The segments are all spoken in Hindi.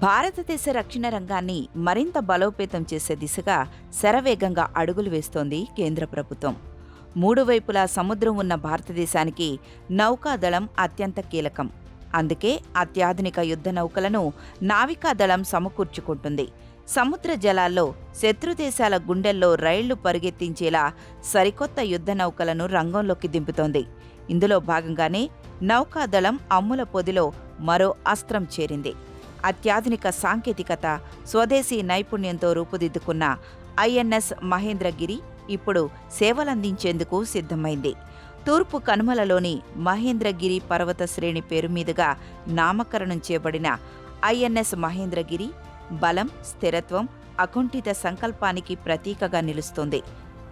భారతదేశ రక్షణ రంగాన్ని మరింత బలోపేతం చేసే దిశగా శరవేగంగా అడుగులు వేస్తోంది కేంద్ర ప్రభుత్వం. మూడు వైపులా సముద్రం ఉన్న భారతదేశానికి నౌకాదళం అత్యంత కీలకం. అందుకే అత్యాధునిక యుద్ధ నౌకలను నావికాదళం సమకూర్చుకుంటుంది. సముద్ర జలాల్లో శత్రుదేశాల గుండెల్లో రైళ్లు పరుగెత్తించేలా సరికొత్త యుద్ధ నౌకలను రంగంలోకి దింపుతోంది. ఇందులో భాగంగానే నౌకాదళం అమ్ముల పొదిలో మరో అస్త్రం చేరింది. అత్యాధునిక సాంకేతికత, స్వదేశీ నైపుణ్యంతో రూపుదిద్దుకున్న ఐఎన్ఎస్ మహేంద్రగిరి ఇప్పుడు సేవలందించేందుకు సిద్ధమైంది. తూర్పు కనుమలలోని మహేంద్రగిరి పర్వత శ్రేణి పేరు మీదుగా నామకరణం చేయబడిన ఐఎన్ఎస్ మహేంద్రగిరి బలం, స్థిరత్వం, అకుంఠిత సంకల్పానికి ప్రతీకగా నిలుస్తుంది.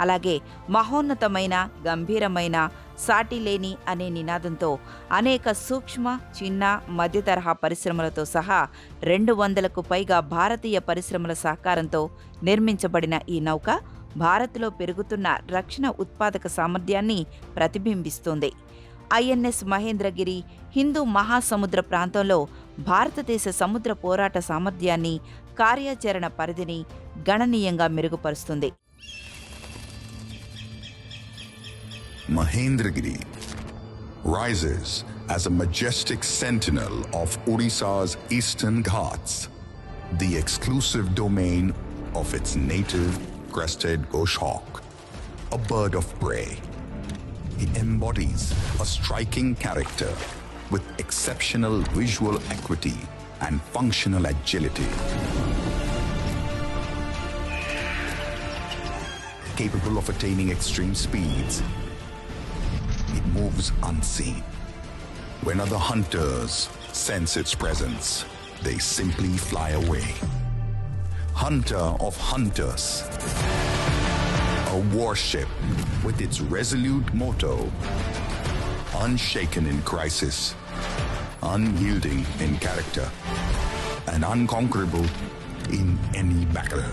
అలాగే మహోన్నతమైన, గంభీరమైన, సాటిలేని అనే నినాదంతో అనేక సూక్ష్మ, చిన్న, మధ్యతరహా పరిశ్రమలతో సహా 200కు పైగా భారతీయ పరిశ్రమల సహకారంతో నిర్మించబడిన ఈ నౌక భారత్లో పెరుగుతున్న రక్షణ ఉత్పాదక సామర్థ్యాన్ని ప్రతిబింబిస్తోంది. ఐఎన్ఎస్ మహేంద్రగిరి హిందూ మహాసముద్ర ప్రాంతంలో భారతదేశ సముద్ర పోరాట సామర్థ్యాన్ని, కార్యాచరణ పరిధిని గణనీయంగా మెరుగుపరుస్తుంది. Mahendragiri rises as a majestic sentinel of Odisha's eastern Ghats, the exclusive domain of its native crested goshawk, a bird of prey. It embodies a striking character with exceptional visual acuity and functional agility. Capable of attaining extreme speeds, it moves unseen. When other hunters sense its presence, they simply fly away. Hunter of hunters, a warship with its resolute motto, unshaken in crisis, unyielding in character, and unconquerable in any battle.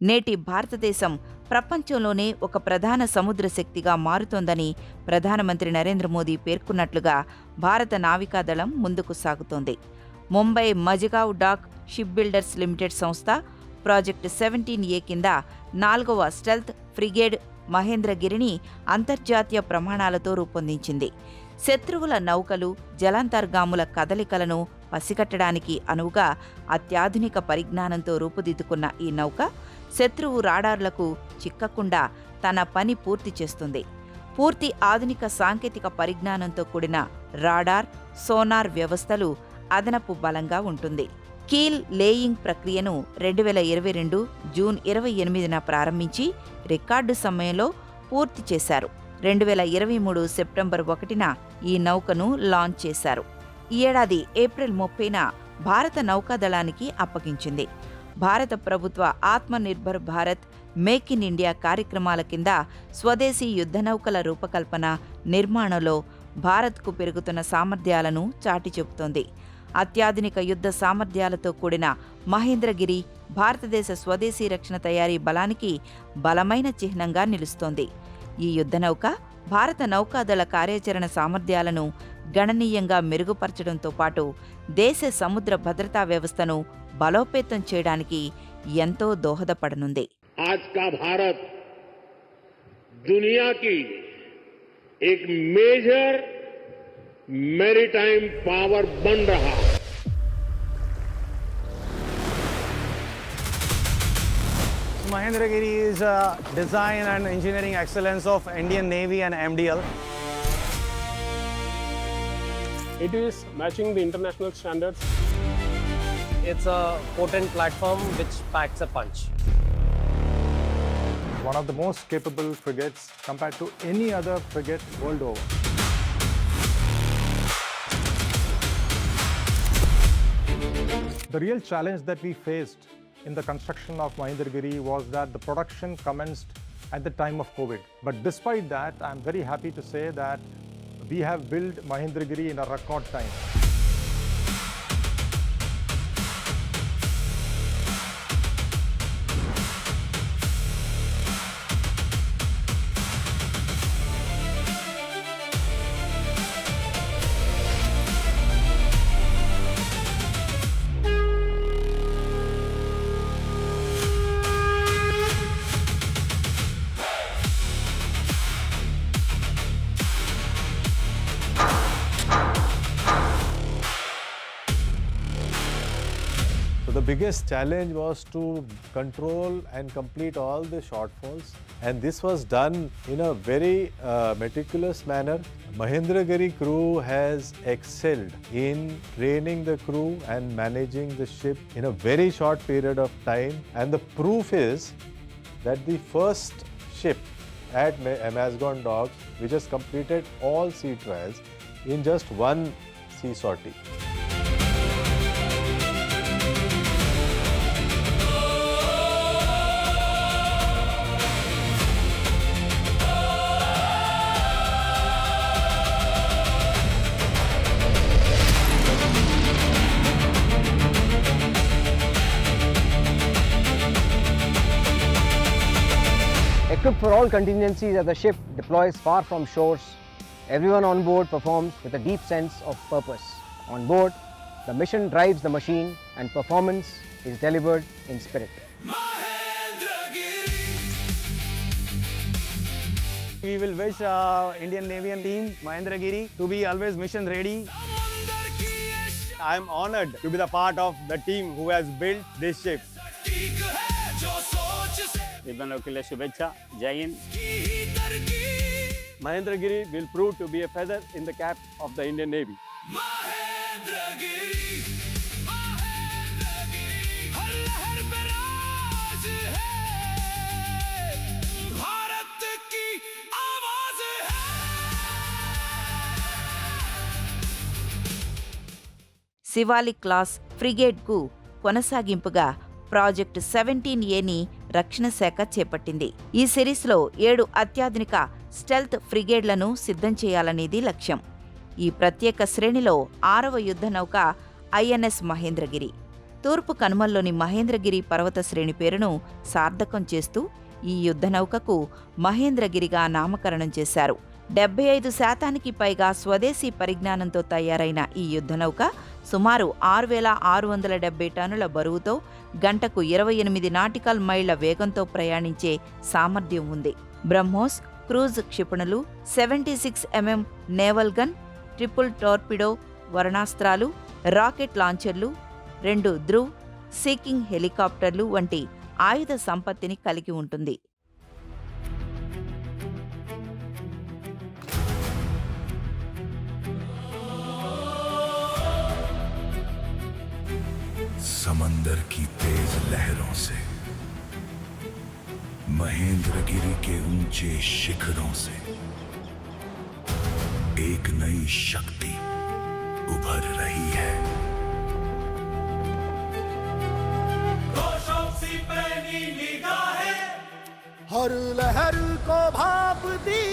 నేటి భారతదేశం ప్రపంచంలోనే ఒక ప్రధాన సముద్ర శక్తిగా మారుతోందని ప్రధానమంత్రి నరేంద్ర మోదీ పేర్కొన్నట్లుగా భారత నావికాదళం ముందుకు సాగుతోంది. Mumbai Mazagaon dock ship builders limited సంస్థ ప్రాజెక్టు 17A కింద 4వ స్టెల్త్ ఫ్రిగేడ్ మహేంద్రగిరిని అంతర్జాతీయ ప్రమాణాలతో రూపొందించింది. శత్రువుల నౌకలు, జలాంతర్గాముల కదలికలను పసిగట్టడానికి అనువుగా అత్యాధునిక పరిజ్ఞానంతో రూపుదిద్దుకున్న ఈ నౌక శత్రువు రాడార్లకు చిక్కకుండా తన పని పూర్తి చేస్తుంది. పూర్తి ఆధునిక సాంకేతిక పరిజ్ఞానంతో కూడిన రాడార్, సోనార్ వ్యవస్థలు అదనపు బలంగా ఉంటుంది. కీల్ లేయింగ్ ప్రక్రియను 2022 జూన్ 28న ప్రారంభించి రికార్డు సమయంలో పూర్తి చేశారు. 2023 సెప్టెంబర్ 1న ఈ నౌకను లాంచ్ చేశారు. ఈ ఏడాది ఏప్రిల్ 30న భారత నౌకాదళానికి అప్పగించింది. భారత ప్రభుత్వ Atmanirbhar Bharat, make in India కార్యక్రమాల కింద స్వదేశీ యుద్ధ నౌకల రూపకల్పన, నిర్మాణంలో భారత్కు పెరుగుతున్న సామర్థ్యాలను చాటి చెబుతోంది. అత్యాధునిక యుద్ధ సామర్థ్యాలతో కూడిన మహేంద్రగిరి భారతదేశ స్వదేశీ రక్షణ తయారీ బలానికి బలమైన చిహ్నంగా నిలుస్తోంది. ఈ యుద్ధనౌక భారత నౌకాదళ కార్యాచరణ సామర్థ్యాలను గణనీయంగా మెరుగుపరచడంతో పాటు దేశ సముద్ర భద్రతా వ్యవస్థను బలోపేతం చేయడానికి ఎంతో దోహదపడనుంది. आज का भारत दुनिया की एक मेजर मैरीटाइम पावर बन रहा है. Mahendragiri is a design and engineering excellence of Indian Navy and MDL. It is matching the international standards. It's a potent platform which packs a punch. One of the most capable frigates compared to any other frigate world over. The real challenge that we faced in the construction of Mahendragiri was that the production commenced at the time of COVID. But despite that, I'm very happy to say that we have built Mahendragiri in a record time. So the biggest challenge was to control and complete all the shortfalls, and this was done in a very meticulous manner. Mahendragiri crew has excelled in training the crew and managing the ship in a very short period of time, and the proof is that the first ship at Amazon Docks, which has completed all sea trials in just one sea sortie. Equipped for all contingencies as the ship deploys far from shores, everyone on board performs with a deep sense of purpose. On board, the mission drives the machine and performance is delivered in spirit. We will wish Indian Navy and team Mahendragiri to be always mission ready. I am honored to be the part of the team who has built this ship. विद्वानों के लिए शुभेच्छा, जय Hind. Mahendragiri will prove to be a feather in the cap of the Indian Navy. Shivalik class ఫ్రిగేట్కు కొనసాగింపుగా ప్రాజెక్ట్ 17Aని రక్షణ శాఖ చేపట్టింది. ఈ సిరీస్లో 7 అత్యాధునిక స్టెల్త్ ఫ్రిగేడ్లను సిద్ధం చేయాలనేది లక్ష్యం. ఈ ప్రత్యేక శ్రేణిలో 6వ యుద్ధ నౌక ఐఎన్ఎస్ మహేంద్రగిరి. తూర్పు కనుమల్లోని మహేంద్రగిరి పర్వత శ్రేణి పేరును సార్థకం చేస్తూ ఈ యుద్ధ నౌకకు మహేంద్రగిరిగా నామకరణం చేశారు. 75% పైగా స్వదేశీ పరిజ్ఞానంతో తయారైన ఈ యుద్ధనౌక సుమారు 6,670 టన్నుల బరువుతో గంటకు 28 నాటికల్ మైళ్ల వేగంతో ప్రయాణించే సామర్థ్యం ఉంది. బ్రహ్మోస్ క్రూజ్ క్షిపణులు, 76mm naval gun, triple torpedo వర్ణాస్త్రాలు, రాకెట్ లాంచర్లు, 2 ధ్రువ్ సీకింగ్ హెలికాప్టర్లు వంటి ఆయుధ సంపత్తిని కలిగి ఉంటుంది. समंदर की तेज लहरों से, महेंद्रगिरी के ऊंचे शिखरों से एक नई शक्ति उभर रही है। हर लहर को भापती,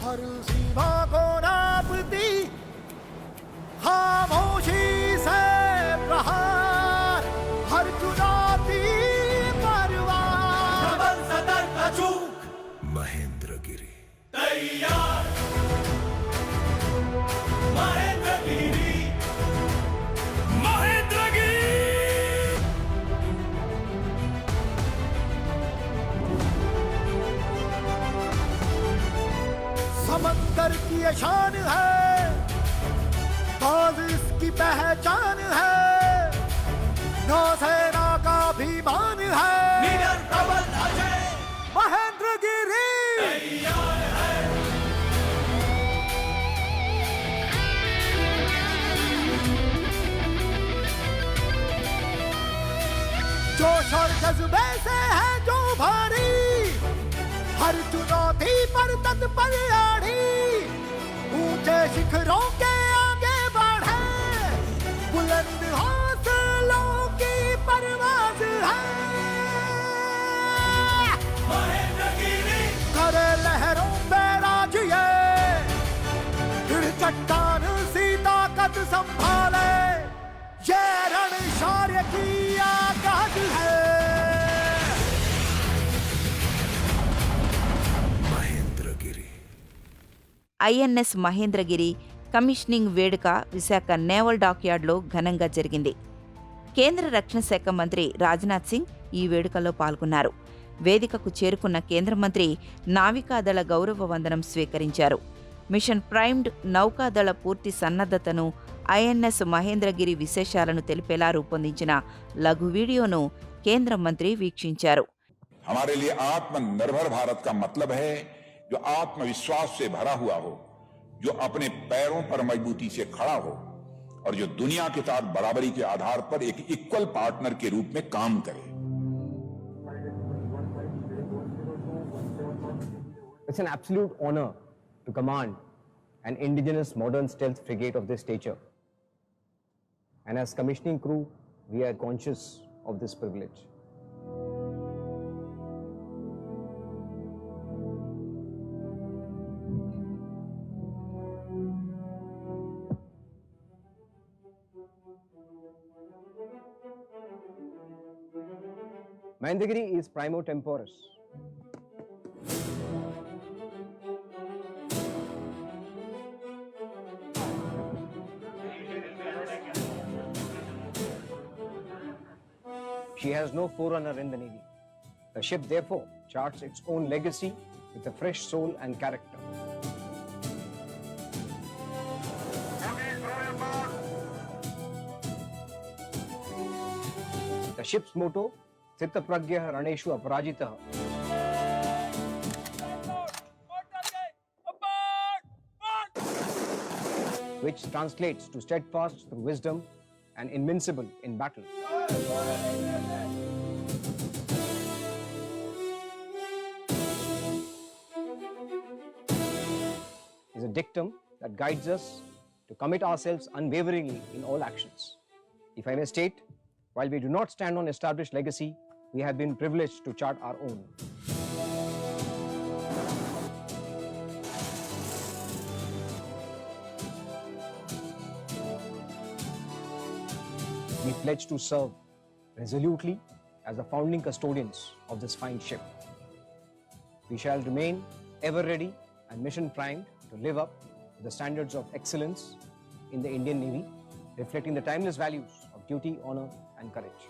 हर सीमा को नापती, खामोशी से प्रहार, हर चुनौती परवार, सतर्क अचूक, महेंद्रगिरी तैयार, महेंद्रगिरी, महेंद्रगिरी। समंदर की ये शान है, बाज इसकी पहचान है, नौसेना का अभिमान है, निडर प्रबल अजय महेंद्रगिरी तैयार है। जोश और जज्बे से है जो भारी, हर चुनौती पर तत्पर आड़ी, ऊंचे शिखरों के आगे बढ़े, बुलंद हौसलों की परवाज है। महेंद्रगिरी करे लहरों पे राज ये, फिर चट्टान सी ताकत संभाले, ये रण शौर्य की आगाज है। ఐఎన్ఎస్ మహేంద్రగిరి కమిషనింగ్ వేడుక విశాఖ నేవల్ డాక్యార్డ్లో ఘనంగా జరిగింది. కేంద్ర రక్షణ శాఖ మంత్రి రాజ్నాథ్ సింగ్ ఈ వేడుకలో పాల్గొన్నారు. వేదికకు చేరుకున్న కేంద్ర మంత్రి నావికాదళ గౌరవ వందనం స్వీకరించారు. మిషన్ ప్రైమ్డ్ నౌకాదళ పూర్తి సన్నద్ధతను ఐఎన్ఎస్ మహేంద్రగిరి విశేషాలను తెలిపేలా రూపొందించిన లఘు వీడియోను కేంద్ర మంత్రి వీక్షించారు. हमारे लिए आत्मनिर्भर भारत का मतलब है जो आत्मविश्वास से भरा हुआ हो, जो अपने पैरों पर मजबूती से खड़ा हो और जो दुनिया के साथ बराबरी के आधार पर एक इक्वल पार्टनर के रूप में काम करे. It's an absolute honor to command an indigenous modern stealth frigate of this stature. And as commissioning crew, we are conscious of this privilege. Mahendragiri is primo temporis. She has no forerunner in the Navy. The ship therefore charts its own legacy with a fresh soul and character. The ship's motto, Sthita Pragyah Raneshu Aparajitah, which translates to steadfast through wisdom and invincible in battle. Is a dictum that guides us to commit ourselves unwaveringly in all actions. If I may state, while we do not stand on established legacy, we have been privileged to chart our own. We pledge to serve resolutely as the founding custodians of this fine ship. We shall remain ever ready and mission primed to live up to the standards of excellence in the Indian Navy, reflecting the timeless values of duty, honor, and courage.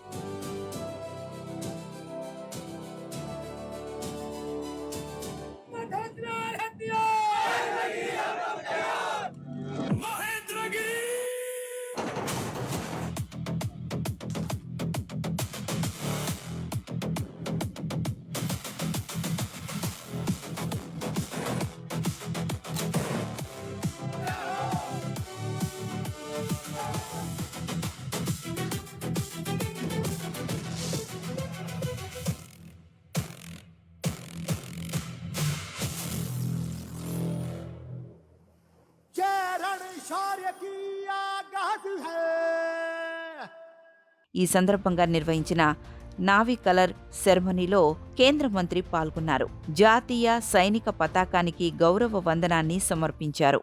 ఈ సందర్భంగా నిర్వహించిన నావీ కలర్ సెరమనీలో కేంద్ర మంత్రి పాల్గొన్నారు. జాతీయ సైనిక పతాకానికి గౌరవ వందనాన్ని సమర్పించారు.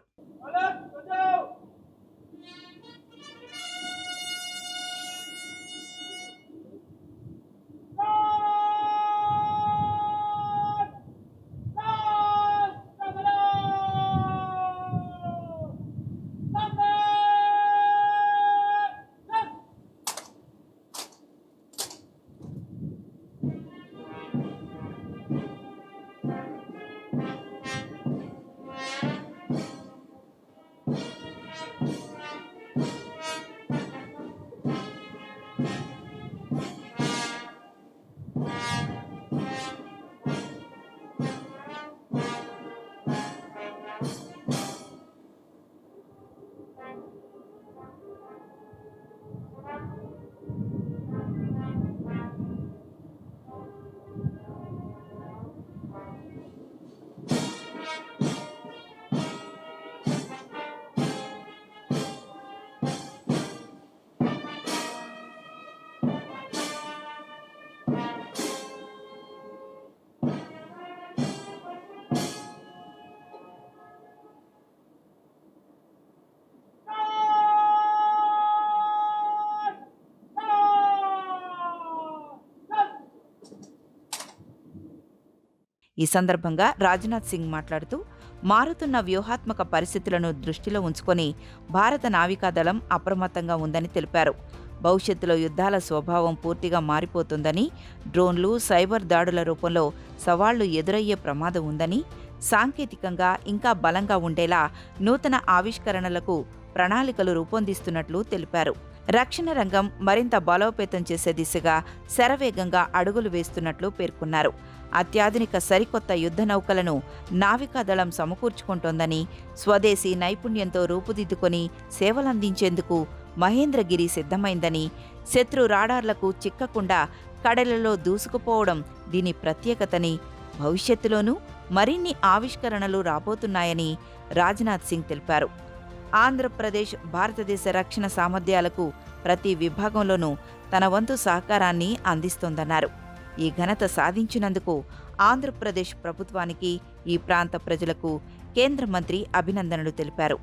ఈ సందర్భంగా రాజ్నాథ్ సింగ్ మాట్లాడుతూ, మారుతున్న వ్యూహాత్మక పరిస్థితులను దృష్టిలో ఉంచుకొని భారత నావికాదళం అప్రమత్తంగా ఉందని తెలిపారు. భవిష్యత్తులో యుద్ధాల స్వభావం పూర్తిగా మారిపోతుందని, డ్రోన్లు, సైబర్ దాడుల రూపంలో సవాళ్లు ఎదురయ్యే ప్రమాదం ఉందని, సాంకేతికంగా ఇంకా బలంగా ఉండేలా నూతన ఆవిష్కరణలకు ప్రణాళికలు రూపొందిస్తున్నట్లు తెలిపారు. రక్షణ రంగం మరింత బలోపేతం చేసే దిశగా శరవేగంగా అడుగులు వేస్తున్నట్లు పేర్కొన్నారు. అత్యాధునిక సరికొత్త యుద్ధ నౌకలను నావికాదళం సమకూర్చుకుంటోందని, స్వదేశీ నైపుణ్యంతో రూపుదిద్దుకొని సేవలందించేందుకు మహేంద్రగిరి సిద్ధమైందని, శత్రు రాడార్లకు చిక్కకుండా కడలిలో దూసుకుపోవడం దీని ప్రత్యేకతని, భవిష్యత్తులోనూ మరిన్ని ఆవిష్కరణలు రాబోతున్నాయని రాజ్నాథ్ సింగ్ తెలిపారు. ఆంధ్రప్రదేశ్ భారతదేశ రక్షణ సామర్థ్యాలకు ప్రతి విభాగంలోనూ తన వంతు సహకారాన్ని అందిస్తోందన్నారు. ఈ ఘనత సాధించినందుకు ఆంధ్రప్రదేశ్ ప్రభుత్వానికి, ఈ ప్రాంత ప్రజలకు కేంద్ర మంత్రి అభినందనలు తెలిపారు.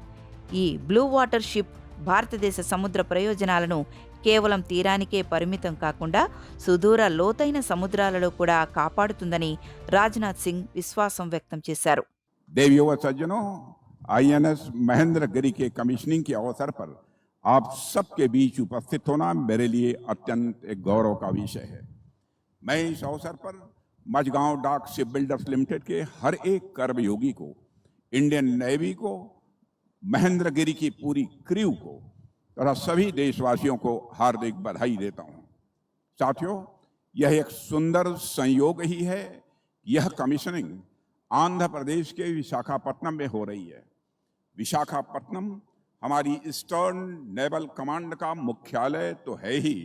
ఈ బ్లూ వాటర్ షిప్ భారతదేశ సముద్ర ప్రయోజనాలను కేవలం తీరానికే పరిమితం కాకుండా సుదూర లోతైన సముద్రాలలో కూడా కాపాడుతుందని రాజ్నాథ్ సింగ్ విశ్వాసం వ్యక్తం చేశారు. देवियों व सज्जनों, आईएनएस महेंद्रगिरी के कमीशनिंग के अवसर पर आप सबके बीच उपस्थित होना मेरे लिए अत्यंत एक गौरव का विषय है। मैं इस अवसर पर मझगांव डाक शिप बिल्डर्स लिमिटेड के हर एक कर्मयोगी को, इंडियन नेवी को, महेंद्रगिरी की पूरी क्रू को तथा सभी देशवासियों को हार्दिक बधाई देता हूं। साथियों, यह एक सुंदर संयोग ही है। यह कमीशनिंग आंध्र प्रदेश के विशाखापट्टनम में हो रही है। विशाखापट्टनम हमारी ईस्टर्न नेवल कमांड का मुख्यालय तो है ही,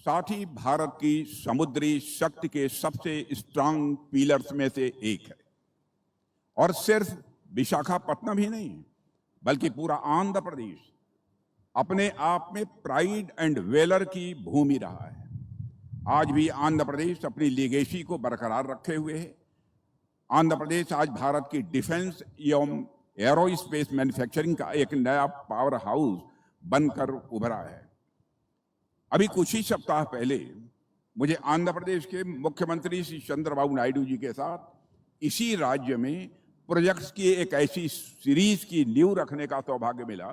साथ ही भारत की समुद्री शक्ति के सबसे स्ट्रांग पिलर्स में से एक है। और सिर्फ विशाखापट्टनम ही नहीं, बल्कि पूरा आंध्र प्रदेश अपने आप में प्राइड एंड वेलर की भूमि रहा है। आज भी आंध्र प्रदेश अपनी लीगेसी को बरकरार रखे हुए है। आंध्र प्रदेश आज भारत की डिफेंस एवं एरोस्पेस मैन्युफैक्चरिंग का एक नया पावर हाउस बनकर उभरा है। अभी कुछ ही सप्ताह पहले मुझे आंध्र प्रदेश के मुख्यमंत्री श्री चंद्रबाबू नायडू जी के साथ इसी राज्य में प्रोजेक्ट्स की एक ऐसी सीरीज की नींव रखने का सौभाग्य मिला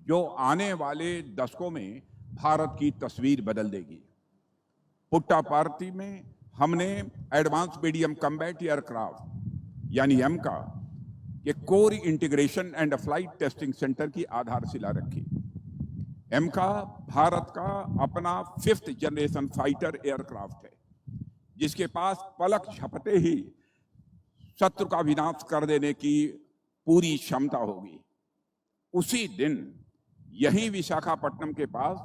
जो आने वाले दशकों में भारत की तस्वीर बदल देगी। पुट्टापार्थी में हमने एडवांस मीडियम कम्बैट एयरक्राफ्ट यानी एमका के core integration and flight testing centre की आधारशिला रखी। एमका भारत का अपना 5th जनरेशन फाइटर एयरक्राफ्ट है, जिसके पास पलक झपते ही शत्रु का विनाश कर देने की पूरी क्षमता होगी। उसी दिन यहीं विशाखापट्टनम के पास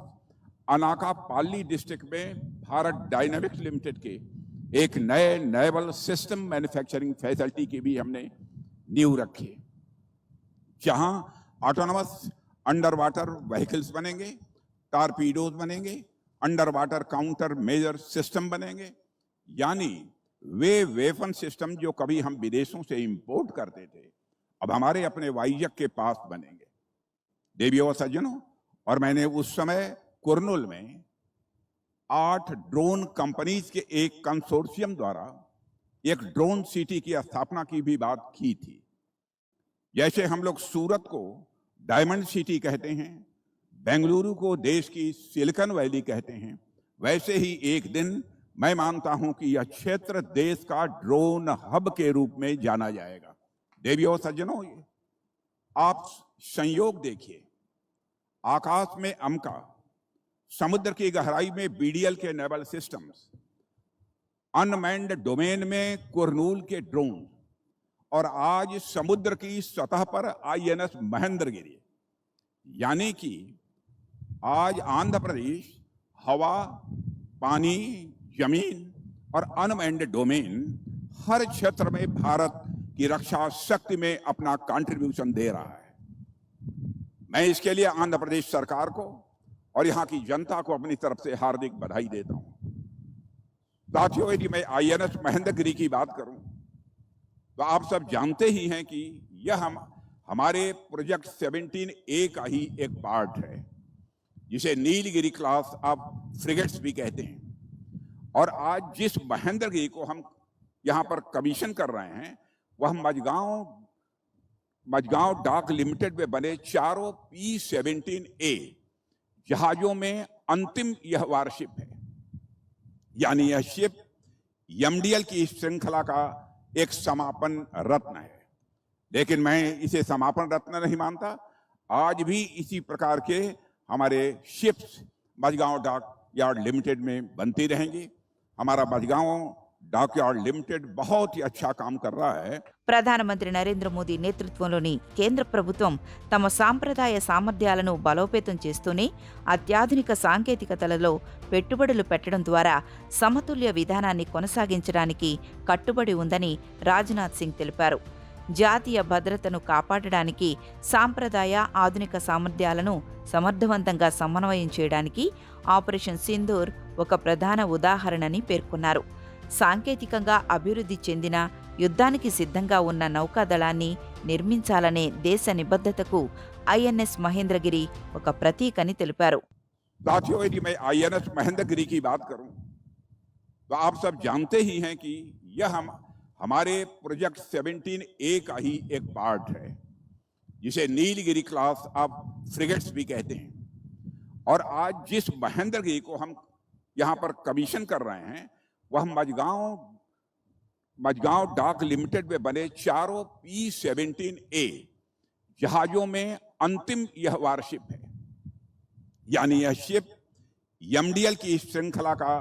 अनाकापल्ली डिस्ट्रिक्ट में भारत डायनामिक्स लिमिटेड के एक नए नेवल सिस्टम मैन्युफैक्चरिंग फैसिलिटी की भी हमने नींव रखी, जहां ऑटोनमस अंडर वाटर व्हीकल्स बनेंगे, टारपीडोज बनेंगे, under water counter measure system बनेंगे, यानी वे वेपन सिस्टम जो कभी हम विदेशों से इंपोर्ट करते थे अब हमारे अपने वाइजक के पास बनेंगे। देवियों व सज्जनों, और मैंने उस समय कुर्नूल में 8 ड्रोन कंपनीज के एक कंसोर्शियम द्वारा एक ड्रोन सिटी की स्थापना की भी बात की थी। जैसे हम लोग सूरत को डायमंड सिटी कहते हैं, बेंगलुरु को देश की सिलिकॉन वैली कहते हैं, वैसे ही एक दिन मैं मानता हूं कि यह क्षेत्र देश का ड्रोन हब के रूप में जाना जाएगा। देवियों सज्जनों, आप संयोग देखिए, आकाश में अमका, समुद्र की गहराई में बीडीएल के नेवल सिस्टम्स, अनमैन्ड डोमेन में कुर्नूल के ड्रोन, और आज समुद्र की सतह पर आईएनएस महेंद्रगिरी। यानी कि आज आंध्र प्रदेश हवा, पानी, जमीन और अनमैन्ड डोमेन हर क्षेत्र में भारत की रक्षा शक्ति में अपना कंट्रीब्यूशन दे रहा है। मैं इसके लिए आंध्र प्रदेश सरकार को और यहां की जनता को अपनी तरफ से हार्दिक बधाई देता हूं। साथियों, यदि मैं आईएनएस महेंद्रगिरी की बात करूं तो आप सब जानते ही हैं कि यह हमारे प्रोजेक्ट 17A का ही एक पार्ट है, जिसे नीलगिरी क्लास ऑफ फ्रिगेट्स भी कहते हैं। और आज जिस महेंद्रगिरी को हम यहां पर कमीशन कर रहे हैं वह मझगांव डाक लिमिटेड में बने 4 P-17A जहाजों में अंतिम यह वारशिप है। यानी यह शिप एमडीएल की श्रृंखला का एक समापन रत्न है। लेकिन मैं इसे समापन रत्न नहीं मानता, आज भी इसी प्रकार के हमारे ships Mazagaon dock yard limited में बनती रहेंगी। हमारा मझगांव डाक यार्ड लिमिटेड बहुत ही अच्छा काम कर रहा है। ప్రధానమంత్రి నరేంద్ర మోదీ నేతృత్వంలోని కేంద్ర ప్రభుత్వం తమ సాంప్రదాయ సామర్థ్యాలను బలోపేతం చేస్తూనే అత్యాధునిక సాంకేతికతలలో పెట్టుబడులు పెట్టడం ద్వారా సమతుల్య విధానాన్ని కొనసాగించడానికి కట్టుబడి ఉందని రాజ్నాథ్ సింగ్ తెలిపారు. జాతీయ భద్రతను కాపాడడానికి సాంప్రదాయ ఆధునిక సామర్థ్యాలను సమర్థవంతంగా సమన్వయం చేయడానికి ఆపరేషన్ సింధూర్ ఒక ప్రధాన ఉదాహరణని పేర్కొన్నారు. సాంకేతికంగా అభివృద్ధి చెందిన యుద్ధానికి సిద్ధంగా ఉన్న నౌకాదళాన్ని నిర్మించాలనే దేశ నిబద్ధతకు ఐఎన్ఎస్ మహేంద్రగిరి ఒక ప్రతీకని తెలిపారు. साथियों, यदि मैं आईएनएस महेंद्रगिरी की बात करूं तो आप सब जानते ही हैं कि यह हमारे प्रोजेक्ट 17A का ही एक पार्ट है, जिसे नीलगिरी क्लास ऑफ फ्रिगेट्स भी कहते हैं। और आज जिस महेंद्रगिरी को हम यहां पर कमीशन कर रहे हैं वह मझगांव डाक लिमिटेड में बने चारों P-17A जहाजों में अंतिम यह वारशिप है। यानी यह शिप एमडीएल की श्रृंखला का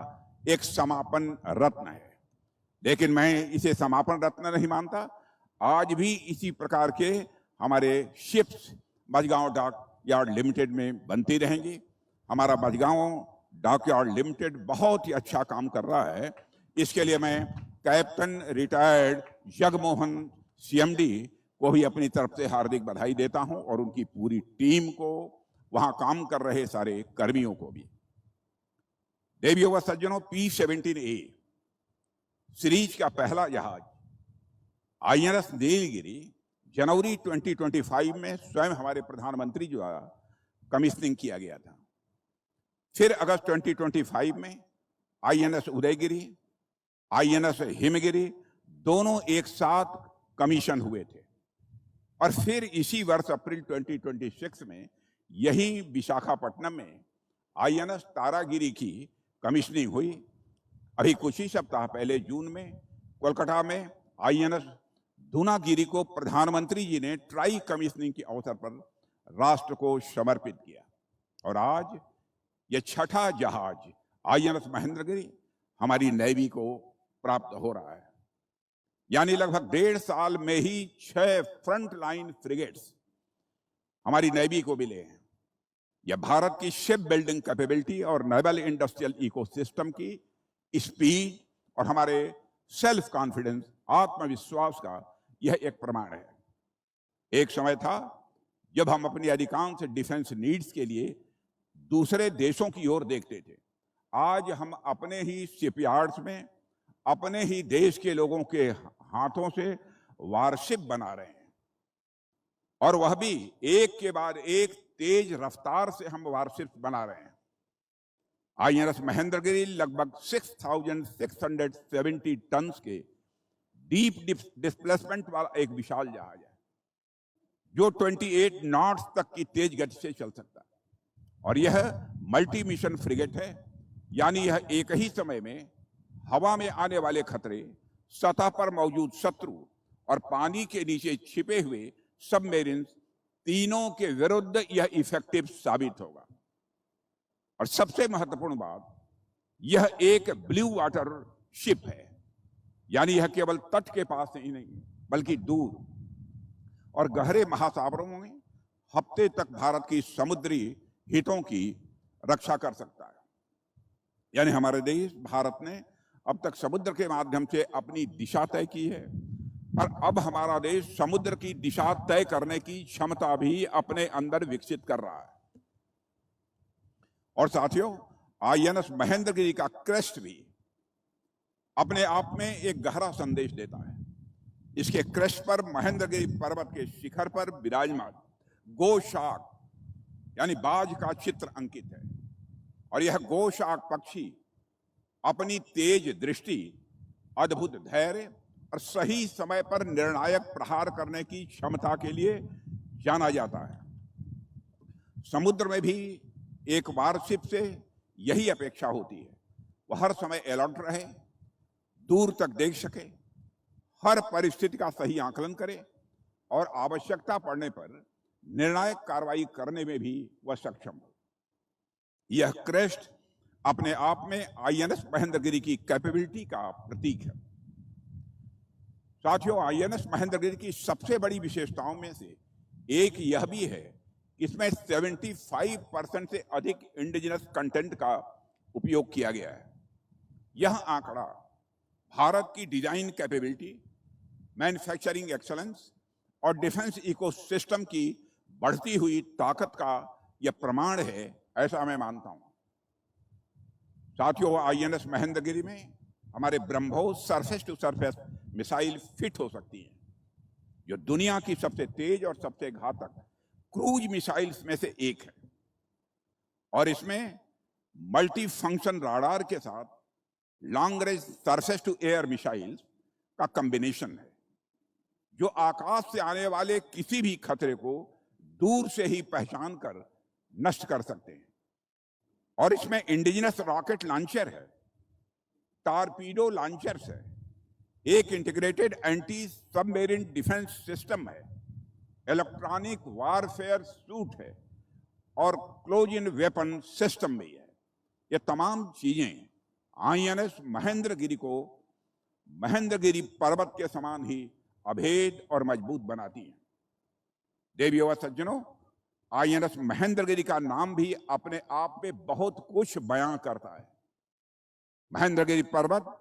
एक समापन रत्न है। लेकिन मैं इसे समापन रत्न नहीं मानता। आज भी इसी प्रकार के हमारे शिप्स मझगांव डाक यार्ड लिमिटेड में बनती रहेंगी। हमारा मझगांव डाक यार्ड लिमिटेड बहुत ही अच्छा काम कर रहा है। इसके लिए मैं कैप्टन रिटायर्ड जगमोहन सीएमडी को भी अपनी तरफ से हार्दिक बधाई देता हूं और उनकी पूरी टीम को, वहां काम कर रहे सारे कर्मियों को भी। देवियों व सज्जनों, P-17A सीरीज का पहला जहाज आईएनएस नीलगिरी जनवरी 2025 में स्वयं हमारे प्रधानमंत्री द्वारा कमीशनिंग किया गया था। फिर अगस्त 2025 में आईएनएस उदयगिरी, आईएनएस हिमगिरी दोनों एक साथ कमीशन हुए थे। और फिर इसी वर्ष अप्रैल 2026 में यही विशाखापट्टनम में आईएनएस तारागिरी की कमीशनिंग हुई। अभी कुछ ही सप्ताह पहले जून में कोलकाता में आईएनएस धूनागिरी को प्रधानमंत्री जी ने ट्राई कमीशनिंग के अवसर पर राष्ट्र को समर्पित किया। और आज यह छठा जहाज आईएनएस महेंद्रगिरी हमारी नेवी को प्राप्त हो रहा है। यानी लगभग 1.5 साल में ही 6 फ्रंट लाइन फ्रिगेट्स हमारी नेवी को मिले हैं। यह भारत की शिप बिल्डिंग कैपेबिलिटी और नेवल इंडस्ट्रियल इकोसिस्टम की स्पीड और हमारे सेल्फ कॉन्फिडेंस, आत्मविश्वास का यह एक प्रमाण है। एक समय था जब हम अपनी अधिकांश डिफेंस नीड्स के लिए दूसरे देशों की ओर देखते थे। आज हम अपने ही शिपयार्ड्स में अपने ही देश के लोगों के हाथों से वारशिप बना रहे हैं, और वह भी एक के बाद एक तेज रफ्तार से हम वारशिप बना रहे हैं। आईएनएस महेंद्रगिरी लगभग 6,670 टन के डीप डिस्प्लेसमेंट वाला एक विशाल जहाज है, जो 28 नॉट्स तक की तेज गति से चल सकता है। और यह मल्टी मिशन फ्रिगेट है, यानी यह एक ही समय में हवा में आने वाले खतरे, सतह पर मौजूद शत्रु और पानी के नीचे छिपे हुए सबमरीन तीनों के विरुद्ध यह इफेक्टिव साबित होगा। और सबसे महत्वपूर्ण बात, यह एक ब्लू वाटर शिप है, यानी यह केवल तट के पास ही नहीं बल्कि दूर और गहरे महासागरों में हफ्ते तक भारत की समुद्री हितों की रक्षा कर सकता है। यानी हमारे देश भारत ने अब तक समुद्र के माध्यम से अपनी दिशा तय की है, और अब हमारा देश समुद्र की दिशा तय करने की क्षमता भी अपने अंदर विकसित कर रहा है। और साथियों, आईएनएस महेंद्रगिरी का क्रेस्ट भी अपने आप में एक गहरा संदेश देता है। इसके क्रेस्ट पर महेंद्रगिरी पर्वत के शिखर पर विराजमान गोशाक यानी बाज का चित्र अंकित है। और यह गोशाक पक्षी अपनी तेज दृष्टि, अद्भुत धैर्य और सही समय पर निर्णायक प्रहार करने की क्षमता के लिए जाना जाता है। समुद्र में भी एक वारशिप से यही अपेक्षा होती है, वह हर समय अलर्ट रहे, दूर तक देख सके, हर परिस्थिति का सही आकलन करे और आवश्यकता पड़ने पर निर्णायक कार्रवाई करने में भी वह सक्षम हो। यह क्रेस्ट अपने आप में आईएनएस महेंद्रगिरी की कैपेबिलिटी का प्रतीक है। साथियों, आईएनएस महेंद्रगिरी की सबसे बड़ी विशेषताओं में से एक यह भी है कि इसमें 75% से अधिक इंडिजिनस कंटेंट का उपयोग किया गया है। यह आंकड़ा भारत की डिजाइन कैपेबिलिटी, मैन्युफैक्चरिंग एक्सलेंस और डिफेंस इकोसिस्टम की बढ़ती हुई ताकत का यह प्रमाण है, ऐसा मैं मानता हूं। साथियों, आईएनएस महेंद्रगिरी में हमारे BrahMos surface to surface missile fit हो सकती हैं, जो दुनिया की सबसे तेज और सबसे घातक क्रूज मिसाइल्स में से एक है। और इसमें मल्टी फंक्शन राडार के साथ long range surface to air missiles का कॉम्बिनेशन है, जो आकाश से आने वाले किसी भी खतरे को दूर से ही पहचान कर नष्ट कर सकते हैं। और इसमें इंडिजिनस रॉकेट लॉन्चर है, टारपीडो लॉन्चर्स है, एक integrated anti submarine defence system है, इलेक्ट्रॉनिक वारफेयर सूट है और क्लोज इन वेपन सिस्टम भी है। ये तमाम चीजें आईएनएस महेंद्रगिरी को महेंद्रगिरी पर्वत के समान ही अभेद और मजबूत बनाती हैं। देवियों व सज्जनों, आईएनएस महेंद्रगिरी का नाम भी अपने आप में बहुत कुछ बयां करता है। महेंद्रगिरी पर्वत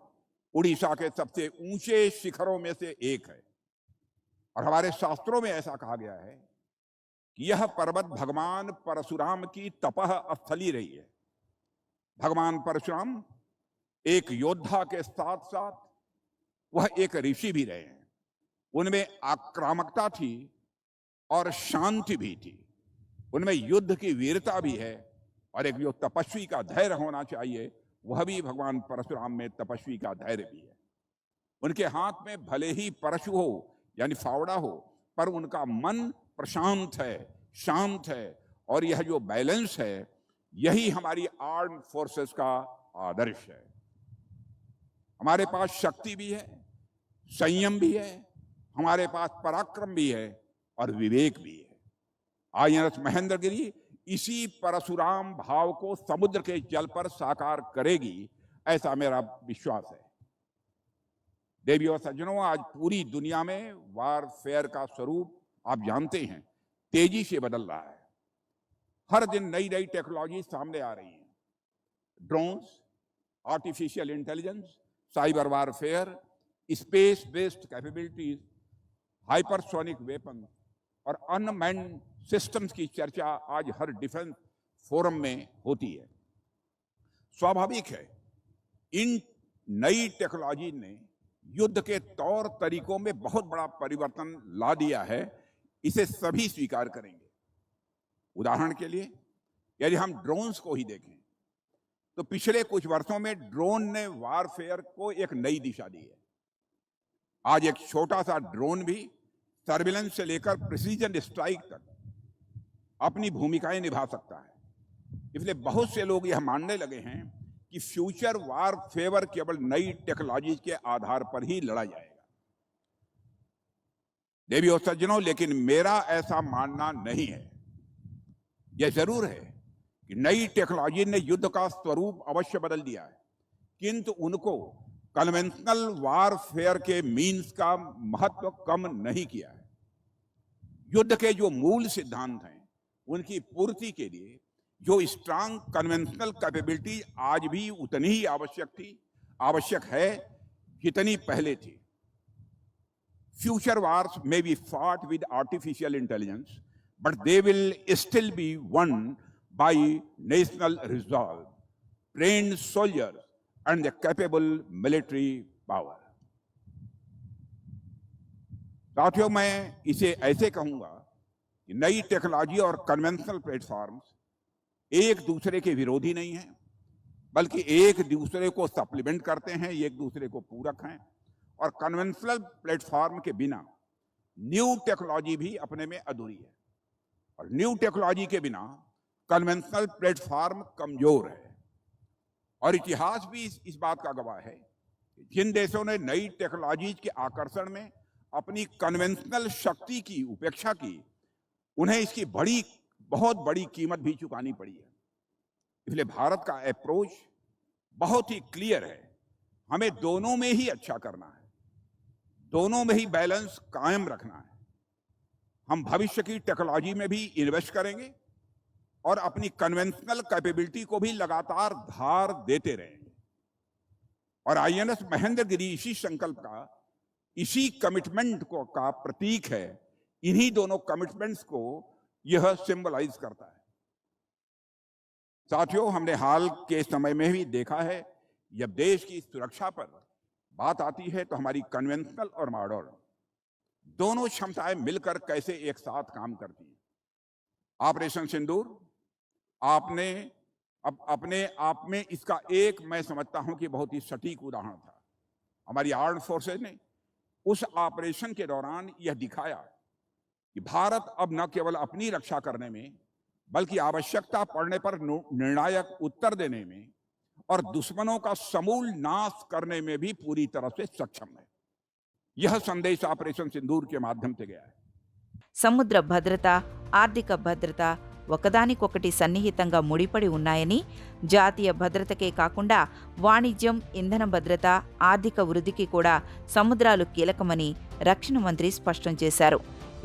उड़ीसा के सबसे ऊंचे शिखरों में से एक है और हमारे शास्त्रों में ऐसा कहा गया है कि यह पर्वत भगवान परशुराम की तपह स्थली रही है। भगवान परशुराम एक योद्धा के साथ साथ वह एक ऋषि भी रहे हैं। उनमें आक्रामकता थी और शांति भी थी, उनमें युद्ध की वीरता भी है और एक जो तपस्वी का धैर्य होना चाहिए वह भी भगवान परशुराम में तपस्वी का धैर्य भी है। उनके हाथ में भले ही परशु हो यानी फावड़ा हो, पर उनका मन प्रशांत है, शांत है और यह जो बैलेंस है यही हमारी आर्म्ड फोर्सेस का आदर्श है। हमारे पास शक्ति भी है, संयम भी है, हमारे पास पराक्रम भी है और विवेक भी है। आईएनएस महेंद्रगिरी इसी परशुराम भाव को समुद्र के जल पर साकार करेगी, ऐसा मेरा विश्वास है। देवियों और सज्जनों, आज पूरी दुनिया में वारफेयर का स्वरूप आप जानते हैं तेजी से बदल रहा है। हर दिन नई नई टेक्नोलॉजी सामने आ रही हैं। Drones, artificial intelligence, cyber warfare, space based capabilities, hypersonic weapon और अनमैन्ड सिस्टम्स की चर्चा आज हर डिफेंस फोरम में होती है। स्वाभाविक है, इन नई टेक्नोलॉजी ने युद्ध के तौर तरीकों में बहुत बड़ा परिवर्तन ला दिया है, इसे सभी स्वीकार करेंगे। उदाहरण के लिए यदि हम ड्रोन्स को ही देखें तो पिछले कुछ वर्षों में ड्रोन ने वारफेयर को एक नई दिशा दी है। आज एक छोटा सा ड्रोन भी सर्विलेंस से लेकर प्रिसीजन स्ट्राइक तक अपनी भूमिकाएं निभा सकता है। इसलिए बहुत से लोग यह मानने लगे हैं कि फ्यूचर वारफेयर केवल नई टेक्नोलॉजी के आधार पर ही लड़ा जाएगा। देवी और सज्जनों, लेकिन मेरा ऐसा मानना नहीं है। यह जरूर है कि नई टेक्नोलॉजी ने युद्ध का स्वरूप अवश्य बदल दिया है, किंतु उनको कन्वेंशनल वारफेयर के मीन्स का महत्व कम नहीं किया है। युद्ध के जो मूल सिद्धांत हैं उनकी पूर्ति के लिए जो स्ट्रांग कन्वेंशनल कैपेबिलिटी आज भी उतनी ही आवश्यक है जितनी पहले थी। Future wars may be fought with artificial intelligence, but they will still be won by national resolve, trained soldiers, and the capable military power. साथियों, मैं इसे ऐसे कहूंगा कि नई टेक्नोलॉजी और कन्वेंशनल प्लेटफॉर्म्स एक दूसरे के विरोधी नहीं हैं, बल्कि एक दूसरे को सप्लीमेंट करते हैं, एक दूसरे को पूरक हैं। और कन्वेंशनल प्लेटफॉर्म के बिना न्यू टेक्नोलॉजी भी अपने में अधूरी है, और न्यू टेक्नोलॉजी के बिना कन्वेंशनल प्लेटफॉर्म कमजोर है। और इतिहास भी इस बात का गवाह है कि जिन देशों ने नई टेक्नोलॉजी के आकर्षण में अपनी कन्वेंशनल शक्ति की उपेक्षा की, उन्हें इसकी बहुत बड़ी कीमत भी चुकानी पड़ी है। इसलिए भारत का अप्रोच बहुत ही क्लियर है। हमें दोनों में ही अच्छा करना है, दोनों में ही बैलेंस कायम रखना है। हम भविष्य की टेक्नोलॉजी में भी इन्वेस्ट करेंगे और अपनी कन्वेंशनल कैपेबिलिटी को भी लगातार धार देते रहेंगे। और आईएनएस महेंद्रगिरी इसी संकल्प का, इसी कमिटमेंट का प्रतीक है। इन्हीं दोनों कमिटमेंट्स को यह सिंबलाइज करता है। साथियों, हमने हाल के समय में भी देखा है, जब देश की सुरक्षा पर बात आती है तो हमारी कन्वेंशनल और मॉडर्न दोनों क्षमताएं मिलकर कैसे एक साथ काम करती हैं। ऑपरेशन सिंदूर आपने अपने आप में इसका एक, मैं समझता हूं कि बहुत ही सटीक उदाहरण था। हमारी आर्म्ड फोर्सेज ने उस ऑपरेशन के दौरान यह दिखाया कि भारत अब न केवल अपनी रक्षा करने में, बल्कि आवश्यकता पड़ने पर निर्णायक उत्तर देने में और दुश्मनों का समूल नाश करने में भी पूरी तरह से सक्षम है। यह संदेश ऑपरेशन सिंदूर के माध्यम से गया है। సముద్ర భద్రత, ఆర్థిక భద్రత ఒకదానికొకటి సన్నిహితంగా ముడిపడి ఉన్నాయని, జాతీయ భద్రతకే కాకుండా వాణిజ్యం, ఇంధన భద్రత, ఆర్థిక వృద్ధికి కూడా సముద్రాలు కీలకమని రక్షణ మంత్రి స్పష్టం చేశారు.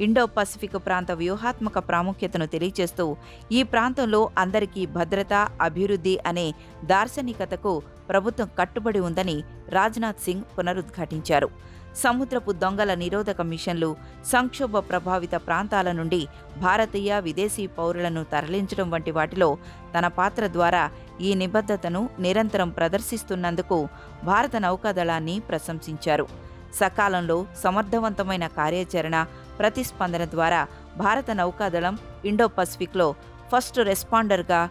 ఇండో పసిఫిక్ ప్రాంత వ్యూహాత్మక ప్రాముఖ్యతను తెలియజేస్తూ ఈ ప్రాంతంలో అందరికీ భద్రత, అభివృద్ధి అనే దార్శనికతకు ప్రభుత్వం కట్టుబడి ఉందని రాజ్నాథ్ సింగ్ పునరుద్ఘాటించారు. సముద్రపు దొంగల నిరోధక మిషన్లు, సంక్షోభ ప్రభావిత ప్రాంతాల నుండి భారతీయ, విదేశీ పౌరులను తరలించడం వంటి వాటిలో తన పాత్ర ద్వారా ఈ నిబద్ధతను నిరంతరం ప్రదర్శిస్తున్నందుకు భారత నౌకాదళాన్ని ప్రశంసించారు. సకాలంలో సమర్థవంతమైన కార్యాచరణ, ప్రతిస్పందన ద్వారా భారత నౌకాదళం ఇండో పసిఫిక్లో ఫస్ట్ రెస్పాండర్గా,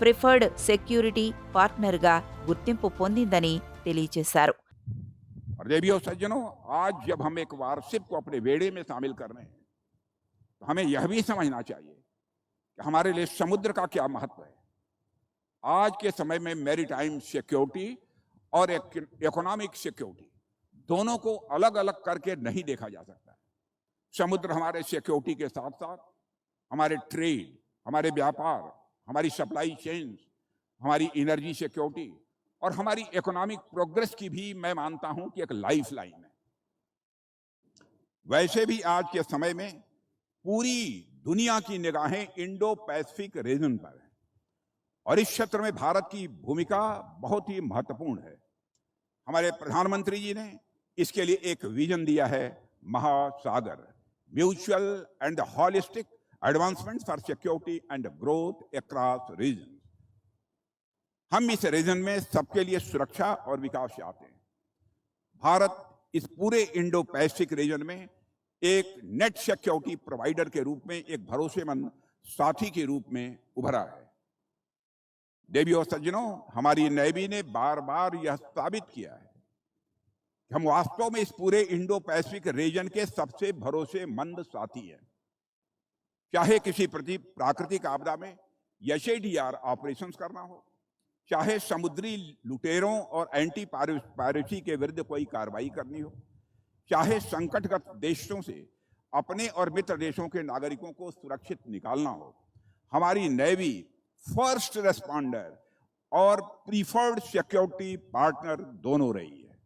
ప్రిఫర్డ్ సెక్యూరిటీ పార్ట్నర్గా గుర్తింపు పొందిందని తెలియజేశారు. और देवियों सज्जनों, आज जब हम एक वारशिप को अपने बेड़े में शामिल कर रहे हैं तो हमें यह भी समझना चाहिए कि हमारे लिए समुद्र का क्या महत्व है। आज के समय में मैरीटाइम सिक्योरिटी और इकोनॉमिक सिक्योरिटी दोनों को अलग अलग करके नहीं देखा जा सकता। समुद्र हमारे सिक्योरिटी के साथ साथ हमारे ट्रेड, हमारे व्यापार, हमारी सप्लाई चेन्स, हमारी एनर्जी सिक्योरिटी और हमारी इकोनॉमिक प्रोग्रेस की भी मैं मानता हूं कि एक लाइफ लाइन है। वैसे भी आज के समय में पूरी दुनिया की निगाहें इंडो पैसिफिक रीजन पर है और इस क्षेत्र में भारत की भूमिका बहुत ही महत्वपूर्ण है। हमारे प्रधानमंत्री जी ने इसके लिए एक विजन दिया है, Mahasagar, mutual and holistic advancement for security and growth across region. हम इस रीजन में सबके लिए सुरक्षा और विकास चाहते हैं। भारत इस पूरे इंडो पैसिफिक रीजन में एक नेट सिक्योरिटी प्रोवाइडर के रूप में, एक भरोसेमंद साथी के रूप में उभरा है। देवियों और सज्जनों, हमारी नेवी ने बार बार यह साबित किया है कि हम वास्तव में इस पूरे इंडो पैसिफिक रीजन के सबसे भरोसेमंद साथी हैं। चाहे किसी प्राकृतिक आपदा में एसएडीआर ऑपरेशंस करना हो, चाहे समुद्री लुटेरों और एंटी पायरेसी के विरुद्ध कोई कार्रवाई करनी हो, चाहे संकटग्रस्त देशों से अपने और मित्र देशों के नागरिकों को सुरक्षित निकालना हो, हमारी नेवी फर्स्ट रेस्पॉन्डर और प्रीफर्ड सिक्योरिटी पार्टनर दोनों रही है।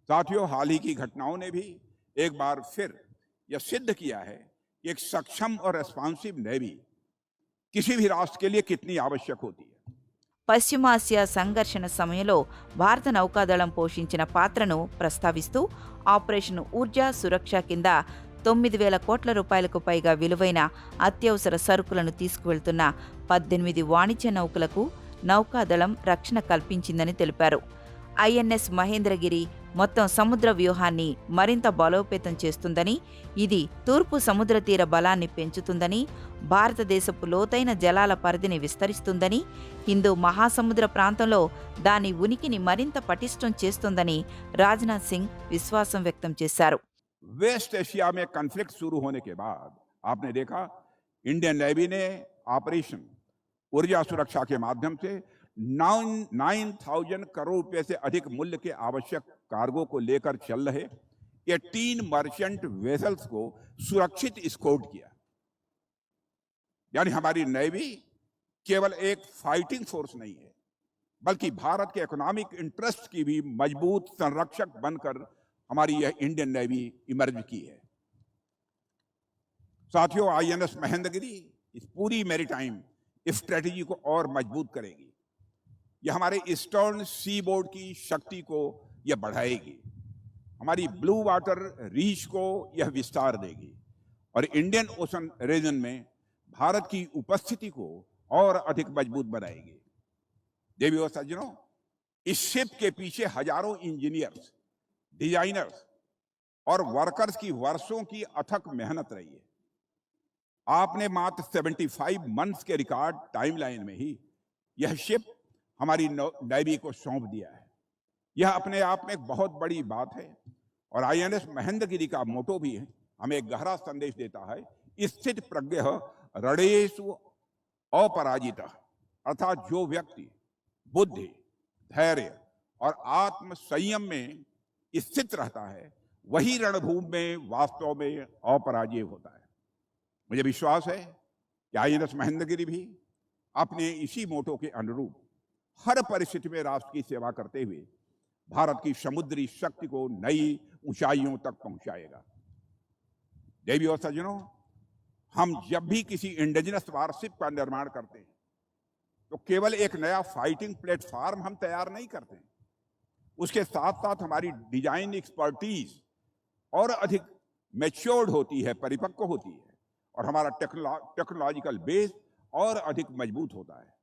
साथियों, हाल ही की घटनाओं ने भी एक बार फिर यह सिद्ध किया है कि एक सक्षम और रेस्पॉन्सिव नेवी किसी भी राष्ट्र के लिए कितनी आवश्यक होती है। పశ్చిమాసియా సంఘర్షణ సమయంలో భారత నౌకాదళం పోషించిన పాత్రను ప్రస్తావిస్తూ ఆపరేషన్ ఊర్జా సురక్ష కింద 9,000 కోట్ల రూపాయలకు పైగా విలువైన అత్యవసర సరుకులను తీసుకువెళ్తున్న 18 వాణిజ్య నౌకలకు నౌకాదళం రక్షణ కల్పించిందని తెలిపారు. ఐఎన్ఎస్ మహేంద్రగిరి మొత్తం సముద్ర వ్యూహాన్ని మరింత బలోపేతం చేస్తుందని, ఇది తూర్పు సముద్ర తీర బలాన్ని పెంచుతుందని, భారతదేశపు లోతైన జలాల పరిధిని విస్తరిస్తుందని, హిందూ మహాసముద్ర ప్రాంతంలో దాని ఉనికిని మరింత పటిష్టం చేస్తుందని రాజ్నాథ్ సింగ్ విశ్వాసం వ్యక్తం చేశారు. वेस्ट एशिया में कॉन्फ्लिक्ट शुरू होने के बाद आपने देखा इंडियन नेवी ने ऑपरेशन ऊर्जा सुरक्षा के माध्यम से 9,000 करोड़ रुपए से अधिक मूल्य के आवश्यक कार्गो को लेकर चल रहे 18 मर्चेंट वेसल्स को सुरक्षित एस्कॉर्ट किया। यानी हमारी नेवी केवल एक फाइटिंग फोर्स नहीं है, बल्कि भारत के इकोनॉमिक इंटरेस्ट की भी मजबूत संरक्षक बनकर हमारी यह इंडियन नेवी इमर्ज की है। साथियों, आईएनएस महेंद्रगिरी इस पूरी मैरीटाइम स्ट्रेटेजी को और मजबूत करेगी। यह हमारे ईस्टर्न सी बोर्ड की शक्ति को यह बढ़ाएगी, हमारी ब्लू वाटर रीच को यह विस्तार देगी और इंडियन ओशन रीजन में भारत की उपस्थिति को और अधिक मजबूत बनाएगी। देवियों और सज्जनों, इस शिप के पीछे हजारों इंजीनियर्स, डिजाइनर्स और वर्कर्स की वर्षों की अथक मेहनत रही है। आपने मात्र 75 मंथ्स के रिकॉर्ड टाइमलाइन में ही यह शिप हमारी नेवी को सौंप दिया है। यह अपने आप में एक बहुत बड़ी बात है और आईएनएस महेंद्रगिरी का मोटो भी हमें एक गहरा संदेश देता है, स्थित प्रज्ञ रणेषु अपराजिता, अर्थात जो व्यक्ति बुद्धि, धैर्य और आत्म संयम में स्थित रहता है वही रणभूमि में वास्तव में अपराजय होता है। मुझे विश्वास है कि आईएनएस महेंद्रगिरी भी अपने इसी मोटो के अनुरूप हर परिस्थिति में राष्ट्र की सेवा करते हुए भारत की समुद्री शक्ति को नई ऊंचाइयों तक पहुंचाएगा। देवियों और सज्जनों, हम जब भी किसी इंडिजिनस वारशिप का निर्माण करते हैं तो केवल एक नया फाइटिंग प्लेटफॉर्म हम तैयार नहीं करते हैं, उसके साथ साथ हमारी डिजाइन एक्सपर्टीज और अधिक मैच्योर्ड होती है, परिपक्व होती है और हमारा टेक्नोलॉजिकल बेस और अधिक मजबूत होता है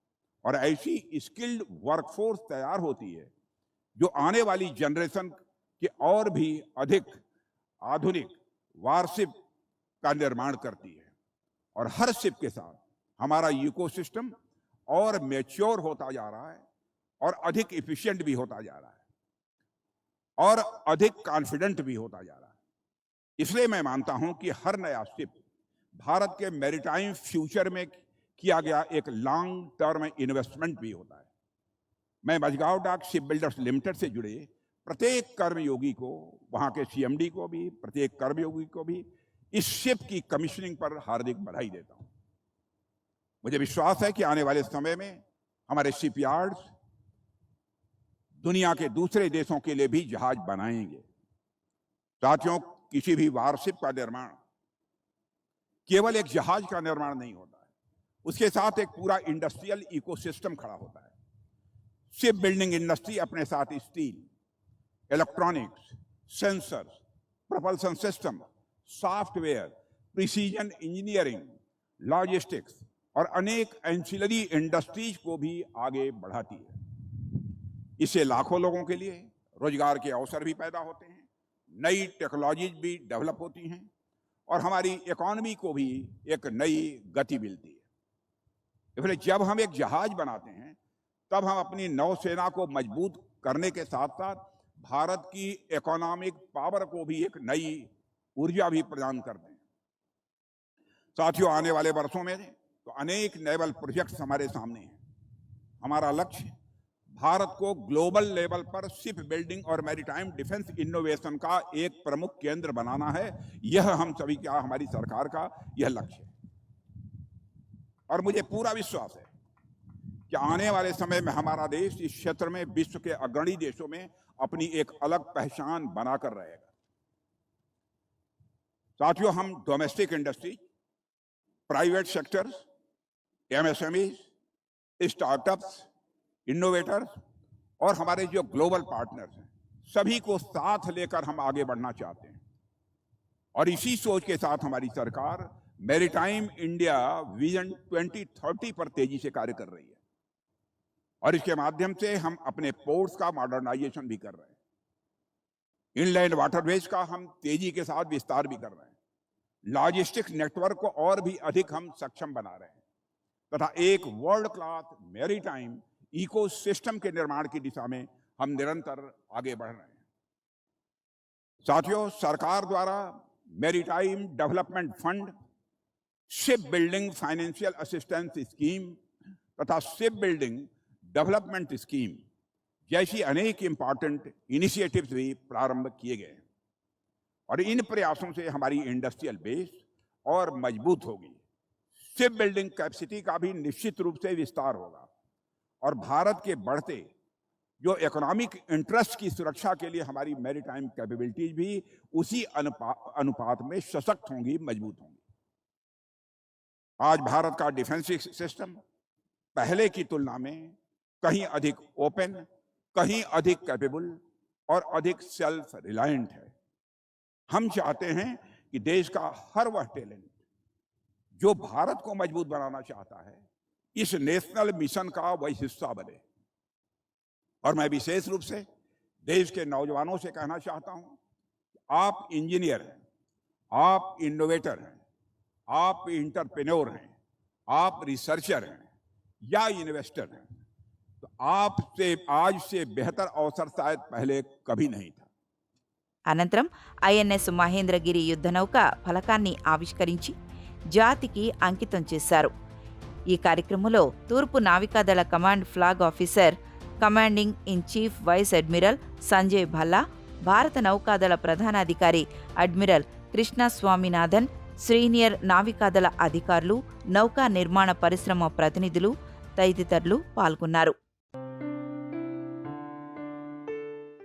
और ऐसी स्किल्ड वर्कफोर्स तैयार होती है जो आने वाली जनरेशन के और भी अधिक आधुनिक वारशिप का निर्माण करती है और हर शिप के साथ हमारा इकोसिस्टम और मैच्योर होता जा रहा है और अधिक इफिशिएंट भी होता जा रहा है और अधिक कॉन्फिडेंट भी होता जा रहा है। इसलिए मैं मानता हूं कि हर नया शिप भारत के मैरीटाइम फ्यूचर में किया गया एक लॉन्ग टर्म इन्वेस्टमेंट भी होता है। मैं मझगांव डाक शिप बिल्डर्स लिमिटेड से जुड़े प्रत्येक कर्मयोगी को, वहां के सीएमडी को भी, प्रत्येक कर्मयोगी को भी इस शिप की कमीशनिंग पर हार्दिक बधाई देता हूं। मुझे विश्वास है कि आने वाले समय में हमारे शिपयार्ड्स दुनिया के दूसरे देशों के लिए भी जहाज बनाएंगे। साथियों, किसी भी वारशिप का निर्माण केवल एक जहाज का निर्माण नहीं होता है, उसके साथ एक पूरा इंडस्ट्रियल इकोसिस्टम खड़ा होता है। शिप बिल्डिंग इंडस्ट्री अपने साथ steel, electronics, sensors, propulsion system, software, precision engineering, logistics और अनेक एंसिलरी इंडस्ट्रीज को भी आगे बढ़ाती है। इससे लाखों लोगों के लिए रोजगार के अवसर भी पैदा होते हैं, नई टेक्नोलॉजीज भी डेवलप होती हैं और हमारी इकोनॉमी को भी एक नई गति मिलती है। इसलिए जब हम एक जहाज बनाते हैं तब हम अपनी नौसेना को मजबूत करने के साथ साथ भारत की इकोनॉमिक पावर को भी एक नई ऊर्जा भी प्रदान करते हैं। साथियों, आने वाले वर्षों में तो अनेक नेवल प्रोजेक्ट्स हमारे सामने हैं। हमारा लक्ष्य भारत को ग्लोबल लेवल पर शिप बिल्डिंग और मैरीटाइम डिफेंस इनोवेशन का एक प्रमुख केंद्र बनाना है। यह हम सभी का, हमारी सरकार का यह लक्ष्य है और मुझे पूरा विश्वास है कि आने वाले समय में हमारा देश इस क्षेत्र में विश्व के अग्रणी देशों में अपनी एक अलग पहचान बनाकर रहेगा। साथियों, हम domestic industry, private sectors, MSME, startups, innovators और हमारे जो ग्लोबल पार्टनर्स हैं, सभी को साथ लेकर हम आगे बढ़ना चाहते हैं और इसी सोच के साथ हमारी सरकार मैरीटाइम इंडिया विजन 2030 पर तेजी से कार्य कर रही है और इसके माध्यम से हम अपने पोर्ट्स का मॉडर्नाइजेशन भी कर रहे हैं। इनलैंड वाटरवेज का हम तेजी के साथ विस्तार भी कर रहे हैं। लॉजिस्टिक्स नेटवर्क को और भी अधिक हम सक्षम बना रहे हैं तथा एक वर्ल्ड क्लास मैरीटाइम इकोसिस्टम के निर्माण की दिशा में हम निरंतर आगे बढ़ रहे हैं। साथियों, सरकार द्वारा maritime development fund, ship building financial assistance scheme तथा शिप बिल्डिंग डेवलपमेंट स्कीम जैसी अनेक इंपॉर्टेंट इनिशिएटिव्स भी प्रारंभ किए गए हैं और इन प्रयासों से हमारी इंडस्ट्रियल बेस और मजबूत होगी, शिप बिल्डिंग कैपेसिटी का भी निश्चित रूप से विस्तार होगा और भारत के बढ़ते जो इकोनॉमिक इंटरेस्ट की सुरक्षा के लिए हमारी मैरीटाइम कैपेबिलिटीज भी उसी अनुपात में सशक्त होंगी, मजबूत होंगी। आज भारत का डिफेंस सिस्टम पहले की तुलना में कहीं अधिक ओपन, कहीं अधिक कैपेबल और अधिक सेल्फ रिलायंट है। हम चाहते हैं कि देश का हर वह टैलेंट जो भारत को मजबूत बनाना चाहता है इस नेशनल मिशन का वह हिस्सा बने। और मैं विशेष रूप से देश के नौजवानों से कहना चाहता हूं, आप इंजीनियर हैं, आप इनोवेटर हैं, आप इंटरप्रेन्योर हैं, आप रिसर्चर हैं या इन्वेस्टर हैं, तो आपसे आज से बेहतर अवसर शायद पहले कभी नहीं था। అనంతరం ఐఎన్ఎస్ మహేంద్రగిరి యుద్ధనౌక ఫలకాన్ని ఆవిష్కరించి జాతికి అంకితం చేశారు. ఈ కార్యక్రమంలో తూర్పు నావికాదళ command flag officer, commanding in chief vice admiral Sanjay Bhalla, భారత నౌకాదళ ప్రధానాధికారి అడ్మిరల్ కృష్ణ స్వామినాథన్, సీనియర్ నావికాదళ అధికారులు, నౌకా నిర్మాణ పరిశ్రమ ప్రతినిధులు తదితరులు పాల్గొన్నారు.